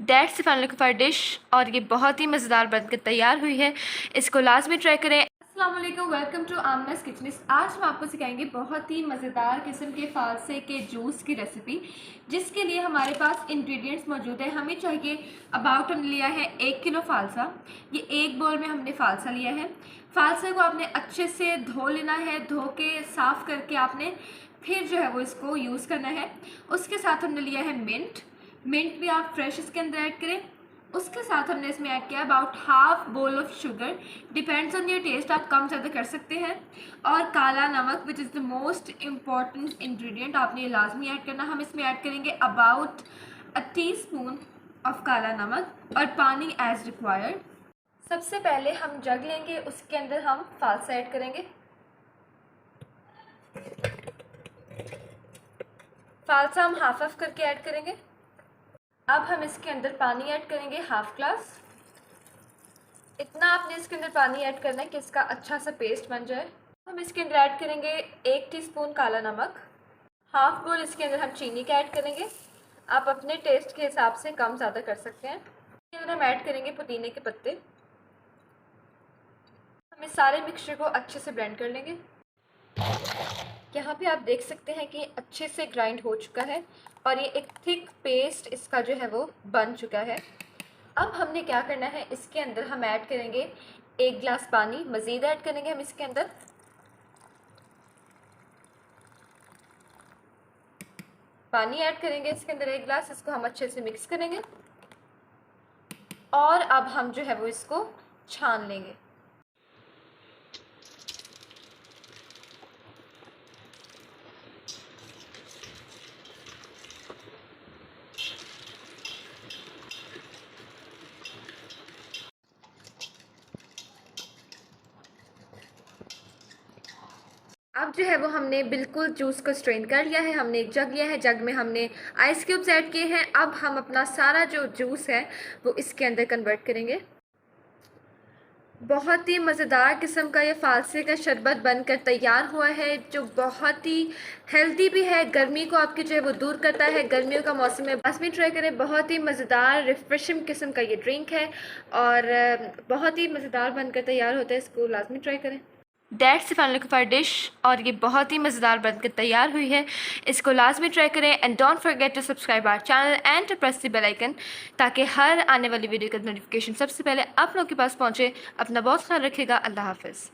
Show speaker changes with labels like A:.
A: That's fun dish और ये बहुत ही मज़ेदार बनकर तैयार हुई है। इसको लाजमी ट्राई करें। अस्सलाम वालेकुम, वेलकम टू आमनास किचन। आज हम आपको सिखाएंगे बहुत ही मज़ेदार किस्म के फालसे के जूस की रेसिपी, जिसके लिए हमारे पास इंग्रेडिएंट्स मौजूद है। हमें चाहिए अबाउट, हमने लिया है 1 किलो फालसा। ये एक बाउल में हमने फालसा लिया है। फालसे को आपने अच्छे से धो लेना है, धो के साफ़ करके आपने फिर जो है वो इसको यूज़ करना है। उसके साथ हमने लिया है मिंट भी आप फ्रेश इसके अंदर ऐड करें। उसके साथ हमने इसमें ऐड किया about half bowl of sugar, depends on your taste, आप कम ज़्यादा कर सकते हैं। और काला नमक which is the most important ingredient, आपने लाजमी ऐड करना। हम इसमें ऐड करेंगे अबाउट अ टीस्पून ऑफ काला नमक और पानी एज रिक्वायर्ड। सबसे पहले हम जग लेंगे, उसके अंदर हम फालसा ऐड करेंगे। फालसा हम हाफ हाफ करके ऐड करेंगे। अब हम इसके अंदर पानी ऐड करेंगे, हाफ ग्लास। इतना आपने इसके अंदर पानी ऐड करना है कि इसका अच्छा सा पेस्ट बन जाए। हम इसके अंदर ऐड करेंगे 1 टीस्पून काला नमक, हाफ बोल इसके अंदर हम चीनी का ऐड करेंगे। आप अपने टेस्ट के हिसाब से कम ज़्यादा कर सकते हैं। इसके अंदर हम ऐड करेंगे पुदीने के पत्ते। हम इस सारे मिक्सचर को अच्छे से ब्लेंड कर लेंगे। यहाँ पे आप देख सकते हैं कि अच्छे से ग्राइंड हो चुका है और ये एक थिक पेस्ट इसका जो है वो बन चुका है। अब हमने क्या करना है, इसके अंदर हम ऐड करेंगे 1 गिलास पानी मज़ीद ऐड करेंगे हम इसके अंदर। पानी ऐड करेंगे इसके अंदर 1 गिलास, इसको हम अच्छे से मिक्स करेंगे और अब हम जो है वो इसको छान लेंगे। अब जो है वो हमने बिल्कुल जूस को स्ट्रेन कर लिया है। हमने एक जग लिया है, जग में हमने आइस क्यूब्स ऐड किए हैं। अब हम अपना सारा जो जूस है वो इसके अंदर कन्वर्ट करेंगे। बहुत ही मज़ेदार किस्म का ये फालसे का शरबत बनकर तैयार हुआ है, जो बहुत ही हेल्दी भी है, गर्मी को आपकी जो है वो दूर करता है। गर्मियों का मौसम है, लाजमी ट्राई करें। बहुत ही मज़ेदार रिफ्रेशिंग किस्म का ये ड्रिंक है और बहुत ही मज़ेदार बनकर तैयार होता है। इसको लाजमी ट्राई करें। दैट्स फन डिश और ये बहुत ही मज़ेदार बनकर तैयार हुई है। इसको लाजमी ट्राई करें and don't forget to subscribe our channel and to press the bell icon, ताकि हर आने वाली वीडियो का नोटिफिकेशन सबसे पहले आप लोगों के पास पहुँचे। अपना बहुत ख्याल रखिएगा। अल्लाह हाफ़िज़।